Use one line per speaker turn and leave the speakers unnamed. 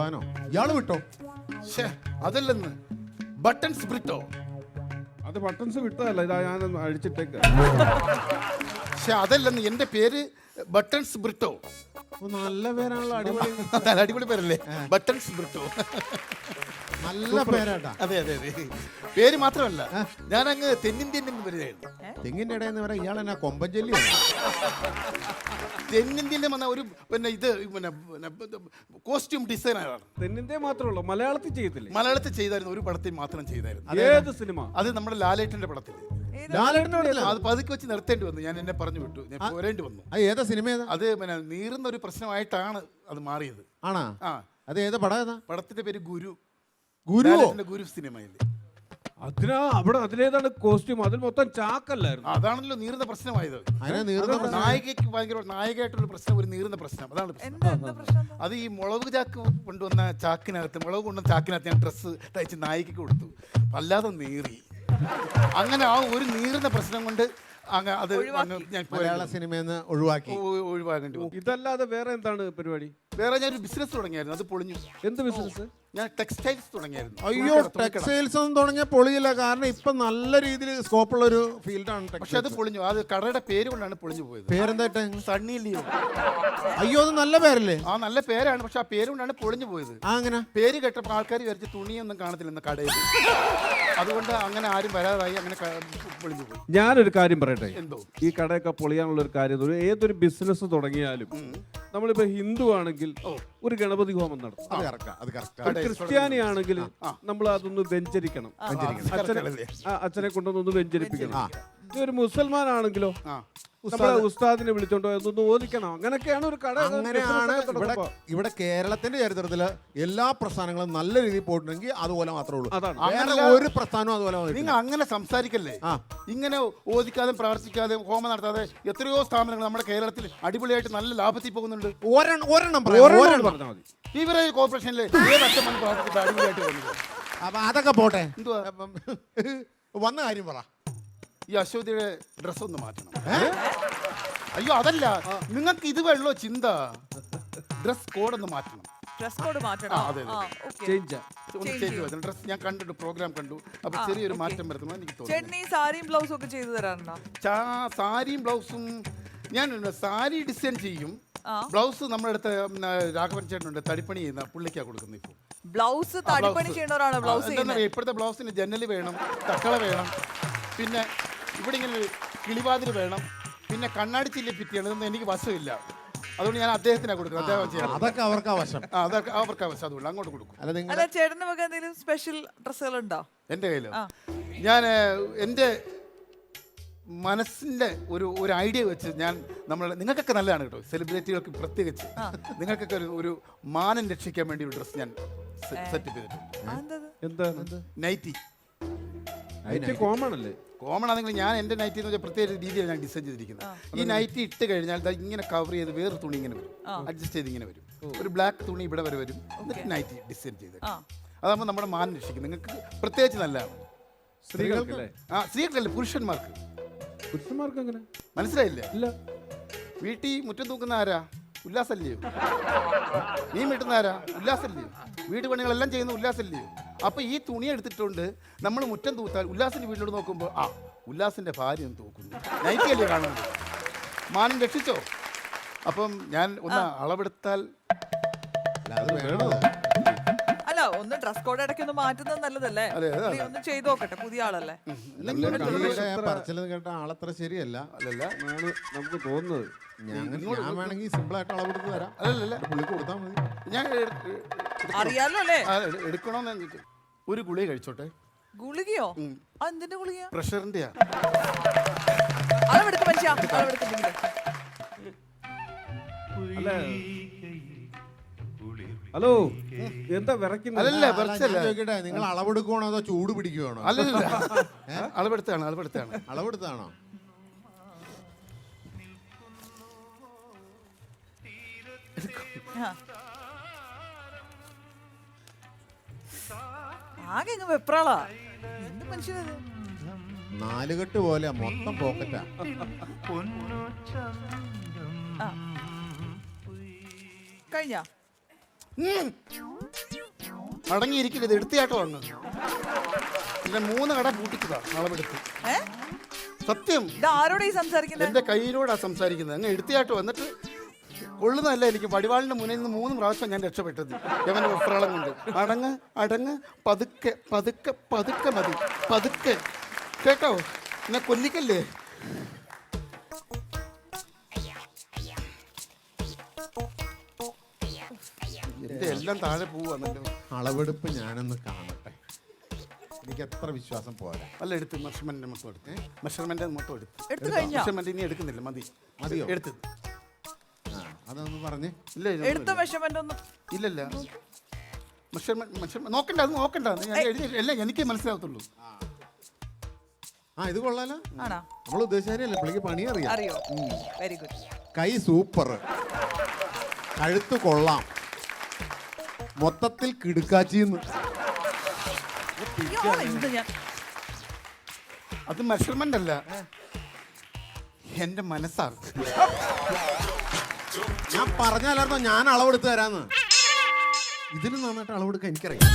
പ്ലാനോ? ഇയാള് വിട്ടോ?
അതല്ലെന്ന് ബട്ടൺസ് ബ്രിട്ടോ.
അത് ബട്ടൺസ് വിട്ടതല്ല, ഇതാ ഞാനൊന്ന് അഴിച്ചിട്ടേക്ക്.
അതല്ലെന്ന്, എന്റെ പേര് ബട്ടൺസ് ബ്രിട്ടോ.
നല്ല പേരാണല്ലോ, അടിപൊളി.
അടിപൊളി പേരല്ലേ, ബട്ടൺസ് ബ്രിട്ടോ.
നല്ല പേരാട്ടാ.
അതെ അതെ അതെ. പേര് മാത്രമല്ല, ഞാൻ അങ്ങ് തെന്നിന്ത്യൻ വരുകയായിരുന്നു.
തെങ്ങിന്റെ ഇടയിൽ നിന്ന് വരാൻ ഇയാൾ എന്നാ കൊമ്പൻ ചെല്ലിയാണ്?
തെന്നിന്ത്യയിൽ വന്ന ഒരു കോസ്റ്റ്യൂം ഡിസൈനറാണ്.
തെന്നിന്ത്യ മാത്രമല്ലോ, മലയാളത്തിൽ ചെയ്തില്ലേ?
മലയാളത്തിൽ ചെയ്തായിരുന്നു, ഒരു പടത്തിൽ മാത്രം ചെയ്തായിരുന്നു.
ഏത് സിനിമ?
അത് നമ്മുടെ ലാലേട്ടന്റെ പടത്തിൽ. അത് പതുക്കെ വെച്ച് നിർത്തേണ്ടി വന്നു, ഞാൻ എന്നെ പറഞ്ഞു വിട്ടു, ഞാൻ പോരേണ്ടി വന്നു.
ഏതാ സിനിമ?
അത് നീറുന്ന ഒരു പ്രശ്നമായിട്ടാണ് അത് മാറിയത്.
ആണാ?
ആ,
അത് ഏതാ പടം? ഏതാ
പടത്തിന്റെ പേര്? ഗുരു. ഗുരു സിനിമയില്.
അതിലേതാണ് കോസ്റ്റ്യൂം? അതിൽ മൊത്തം ചാക്കല്ലായിരുന്നു.
അതാണല്ലോ നീറുന്ന പ്രശ്നമായത്. നായികയ്ക്ക് ഭയങ്കര നായികയായിട്ടൊരു പ്രശ്നം, ഒരു നീറുന്ന പ്രശ്നം. അതാണ് പ്രശ്നം. അത് ഈ മുളക് ചാക്ക് കൊണ്ടുവന്ന ചാക്കിനകത്ത്, മുളക് കൊണ്ടുവന്ന ചാക്കിനകത്ത് ഞാൻ ഡ്രസ്സ് തയ്ച്ച് നായികയ്ക്ക് കൊടുത്തു. വല്ലാതെ നീറി. അങ്ങനെ ആ ഒരു നീറുന്ന പ്രശ്നം കൊണ്ട്
മലയാള സിനിമയെന്ന്
ഒഴിവാക്കേണ്ടി വന്നു.
ഇതല്ലാതെ വേറെ എന്താണ് പരിപാടി?
വേറെ ഞാനൊരു ബിസിനസ് തുടങ്ങിയായിരുന്നു, അത് പൊളിഞ്ഞു.
എന്ത് ബിസിനസ്?
ഞാൻ ടെക്സ്റ്റൈൽസ് തുടങ്ങിയായിരുന്നു.
അയ്യോ, ടെക്സ്റ്റൈൽസ് ഒന്നും തുടങ്ങിയ പൊളിയില്ല. കാരണം ഇപ്പൊ നല്ല രീതിയിൽ സ്കോപ്പുള്ള ഒരു ഫീൽഡാണ്.
പക്ഷെ അത് പൊളിഞ്ഞു. അത് കടയുടെ പേര് കൊണ്ടാണ് പൊളിഞ്ഞു പോയത്.
പേരെന്താ?
സണ്ണി ലിയോൺ.
അയ്യോ, അത് നല്ല പേരല്ലേ?
ആ, നല്ല പേരാണ്, പക്ഷെ ആ പേര് കൊണ്ടാണ് പൊളിഞ്ഞു പോയത്.
അങ്ങനെ
പേര് കേട്ടപ്പോൾ ആൾക്കാർ വിചാരിച്ച് തുണിയൊന്നും കാണത്തില്ലെന്ന് കടയിൽ. അതുകൊണ്ട് അങ്ങനെ ആരും വരാതായി, അങ്ങനെ പൊളിഞ്ഞു പോയി.
ഞാനൊരു കാര്യം പറയട്ടെ.
എന്തോ?
ഈ കടയൊക്കെ പൊളിയാനുള്ള ഒരു കാര്യം, ഏതൊരു ബിസിനസ് തുടങ്ങിയാലും നമ്മളിപ്പോ ഹിന്ദു ആണെങ്കിൽ ഒരു ഗണപതി ഹോമം നടത്തും. ക്രിസ്ത്യാനി ആണെങ്കിൽ നമ്മൾ അതൊന്ന് വെഞ്ചരിക്കണം. അച്ഛനെ കൊണ്ടൊന്ന് വെഞ്ചരിപ്പിക്കണം. ഒരു മുസൽമാൻ ആണെങ്കിലോ നമ്മളെ ഉസ്താദിനെ വിളിച്ചോണ്ടോ അതൊന്ന് ഓദിക്കണം. അങ്ങനെയൊക്കെയാണ് ഒരു കട.
അങ്ങനെയാണ് ഇവിടെ കേരളത്തിന്റെ ചരിത്രത്തില് എല്ലാ പ്രസ്ഥാനങ്ങളും നല്ല രീതിയിൽ പോയിട്ടുണ്ടെങ്കിൽ അതുപോലെ മാത്രമേ ഉള്ളൂ.
അങ്ങനെ
ഒരു പ്രസ്ഥാനവും അതുപോലെ.
നിങ്ങൾ അങ്ങനെ സംസാരിക്കല്ലേ. ഇങ്ങനെ ഓദിക്കാതെ പ്രാർത്ഥിക്കാതെ ഹോമം നടത്താതെ എത്രയോ സ്ഥാപനങ്ങൾ നമ്മുടെ കേരളത്തിൽ അടിപൊളിയായിട്ട് നല്ല ലാഭത്തിൽ പോകുന്നുണ്ട്.
ഒരെണ്ണം
പറഞ്ഞാൽ മതി.
ഇവരെ കോർപ്പറേഷനിലെ അടിപൊളിയായിട്ട് പോകുന്നത്.
അപ്പൊ അതൊക്കെ പോട്ടെ, എന്തുവാ വന്ന കാര്യം പറ.
ഈ അശ്വതിയുടെ ഡ്രസ് ഒന്ന് മാറ്റണം. അയ്യോ, അതല്ല, നിങ്ങൾക്ക് ഇത് വെള്ളോ ചിന്ത. ഡ്രസ് കോഡ് ഒന്ന് മാറ്റണം. ഡ്രസ് ഞാൻ കണ്ടിട്ട് പ്രോഗ്രാം കണ്ടു. അപ്പൊ ചെറിയൊരു മാറ്റം വരുത്തണം എനിക്ക് തോന്നുന്നു.
സാരിയും ബ്ലൗസും ഒക്കെ ചെയ്തു തരാറുണ്ടോ?
സാരിയും ബ്ലൗസും ഞാൻ സാരി ഡിസൈൻ ചെയ്യും. ബ്ലൗസ് നമ്മുടെ അടുത്ത് രാഘവൻ ചേട്ടനുണ്ട്, തടിപ്പണി ചെയ്യുന്ന പുള്ളിക്കാ കൊടുക്കുന്നത്. ഇപ്പൊ
ബ്ലൗസ് തടിപ്പണി ചെയ്യുന്നവരാണ് ബ്ലൗസ്.
ഇപ്പോഴത്തെ ബ്ലൗസിന് ജനല് വേണം, തക്കള വേണം, പിന്നെ ഇവിടെ ഇങ്ങനെ കിളിവാതിൽ വേണം, പിന്നെ കണ്ണാടി ചില്ലി ഫിറ്റ് ഇതൊന്നും എനിക്ക് വശമില്ല. അതുകൊണ്ട് ഞാൻ അദ്ദേഹത്തിനാണ് കൊടുക്കുന്നത്.
അതൊക്കെ അവർക്ക് അവകാശം.
അതുകൊണ്ട് അങ്ങോട്ട് കൊടുക്കും.
ചേട്ടന് വക എന്തെങ്കിലും സ്പെഷ്യൽ ഡ്രസ്സുകൾ ഉണ്ടോ?
എൻ്റെ കയ്യിൽ ഞാൻ എൻ്റെ മനസ്സിൻ്റെ ഒരു ഐഡിയ വെച്ച് നിങ്ങൾക്കൊക്കെ നല്ലതാണ് കേട്ടോ, സെലിബ്രിറ്റികൾക്ക് പ്രത്യേകിച്ച് നിങ്ങൾക്കൊക്കെ ഒരു മാനം രക്ഷിക്കാൻ വേണ്ടി ഒരു ഡ്രസ്സ് ഞാൻ സെറ്റ് ചെയ്തിട്ടുണ്ട്. നൈറ്റി കോമൺ ആണെങ്കിൽ ഞാൻ എൻ്റെ നൈറ്റി എന്ന് വെച്ചാൽ പ്രത്യേക രീതിയിൽ ഞാൻ ഡിസൈൻ ചെയ്തിരിക്കുന്നത്. ഈ നൈറ്റി ഇട്ട് കഴിഞ്ഞാൽ ഇങ്ങനെ കവർ ചെയ്ത് വേറെ തുണി ഇങ്ങനെ വരും, അഡ്ജസ്റ്റ് ചെയ്ത് ഇങ്ങനെ വരും. ഒരു ബ്ലാക്ക് തുണി ഇവിടെ വരെ വരും, എന്നിട്ട് നൈറ്റി ഡിസൈൻ ചെയ്ത്. അതാകുമ്പോൾ നമ്മുടെ മാനം രക്ഷിക്കും. നിങ്ങൾക്ക് പ്രത്യേകിച്ച് നല്ലതാണ്. സ്ത്രീകൾക്കല്ലേ, പുരുഷന്മാർക്ക്
അങ്ങനെ
മനസ്സിലായില്ലേ? വീട്ടിൽ മുറ്റം തൂക്കുന്ന ആരാ? ഉല്ലാസല്ലയോ? മീൻ വെട്ടുന്ന ആരാ? ഉല്ലാസല്ലയോ? വീട് പണികളെല്ലാം ചെയ്യുന്ന ഉല്ലാസല്ലയോ? അപ്പൊ ഈ തുണി എടുത്തിട്ടുണ്ട് നമ്മൾ മുറ്റം തൂത്താൽ ഉല്ലാസിന്റെ വീട്ടിലോട്ട് നോക്കുമ്പോൾ ഉല്ലാസിന്റെ ഭാര്യ ഒന്ന് തൂക്കുന്നു. നൈറ്റിയല്ലേ കാണുന്നത്? മാനം രക്ഷിച്ചോ? അപ്പം ഞാൻ ഒന്ന് അളവെടുത്താൽ
അല്ല, ഒന്ന് ഡ്രസ് കോഡ് ഇടയ്ക്ക് ഒന്ന് മാറ്റുന്നത് നല്ലതല്ലേ? ഒന്ന് ചെയ്ത് നോക്കട്ടെ, പുതിയ ആളല്ലേ.
കേട്ട ആളത്ര ശരിയല്ല
നമുക്ക് തോന്നുന്നത്.
ഞാൻ വേണമെങ്കിൽ സിമ്പിൾ ആയിട്ട് അളവെടുത്ത് തരാം. അല്ലല്ല, പുള്ളിക്ക് കൊടുത്താൽ മതി.
ഞാൻ
അറിയാലോ അല്ലേ?
എടുക്കണോന്ന് ഒരു ഗുളിക കഴിച്ചോട്ടെ.
ഗുളികയോ? എന്തിന്റെ ഗുളിക?
പ്രഷറിന്റെയാ.
അളവെടുക്ക മനുഷ്യ, അളവെടുക്കുന്നില്ല.
ഹലോ, എന്താ വിറയ്ക്കുന്നത്?
ചോദിക്കട്ടെ, നിങ്ങൾ അളവെടുക്കുവാണോ അതോ ചൂട് പിടിക്കുവാണോ?
അല്ലല്ല, അളവെടുത്താണോ?
ആകെ ഇങ്ങ് വെപ്രാളാ. എന്ത് മനുഷ്യനത്?
നാലുകെട്ട് പോലെ മൊത്തം പോക്കറ്റാ.
കഴിഞ്ഞ
അടങ്ങിയിരിക്കില്ല, ഇത് എടുത്തിയാട്ടോ വന്ന് പിന്നെ 3 കട പൂട്ടിച്ചതാ അളവെടുത്ത്.
ഏ?
സത്യം,
ഇത് ആരോടാ ഈ സംസാരിക്കുന്നത്?
എൻ്റെ കയ്യിലൂടാ സംസാരിക്കുന്നത്. അങ്ങ് എടുത്തിയാട്ടോ എന്നിട്ട് കൊള്ളുന്നതല്ല. എനിക്ക് വടിവാളിൻ്റെ മുന്നിൽ നിന്ന് 3 പ്രാവശ്യം ഞാൻ രക്ഷപ്പെട്ടത് യവൻ്റെ വെപ്രാളം കൊണ്ട്. അടങ്ങ് അടങ്ങ്, പതുക്കെ പതുക്കെ പതുക്കെ മതി, പതുക്കെ കേട്ടോ, എന്നെ കൊല്ലിക്കല്ലേ. എൻ്റെ എല്ലാം താഴെ പോവാന്നല്ലോ.
അളവെടുപ്പ് ഞാനൊന്ന് കാണട്ടെ, എനിക്ക് എത്ര വിശ്വാസം പോരാ.
അല്ല, എടുത്ത് മെഷർമെന്റ് മൊത്തം എടുത്ത്, മെഷർമെന്റ് മൊത്തം
എടുത്ത് കഴിഞ്ഞോ?
മെഷർമെന്റ് ഇനി എടുക്കുന്നില്ല, മതി.
മതിയോ?
എടുത്ത്
അതൊന്ന് പറഞ്ഞേ.
ഇല്ല
എടുത്ത മെഷർമെന്റ് ഒന്നും
ഇല്ലല്ല, മെഷർമെന്റ് നോക്കണ്ട, അത് നോക്കണ്ട, ഞാൻ എഴുതി എല്ലാം എനിക്ക് മനസ്സിലാകത്തുള്ളൂ.
ഇത് കൊള്ളാലോ.
ആണോ?
നമ്മൾ ഉദ്ദേശിച്ചല്ലേ, പുള്ളിക്ക് പണി അറിയാം.
അറിയോ? Very good.
കൈ സൂപ്പർ, കഴുത്ത് കൊള്ളാം, മൊത്തത്തിൽ കിടുക്കാച്ചിന്ന്.
ഇത് ഞാൻ
അത് മെഷർമെന്റ് അല്ല, എന്റെ മനസ്സാണ്.
ഞാൻ പറഞ്ഞാലായിരുന്നോ ഞാൻ അളവെടുത്ത് തരാന്ന്. ഇതിന് നന്നായിട്ട് അളവെടുക്കാൻ എനിക്കറിയാം.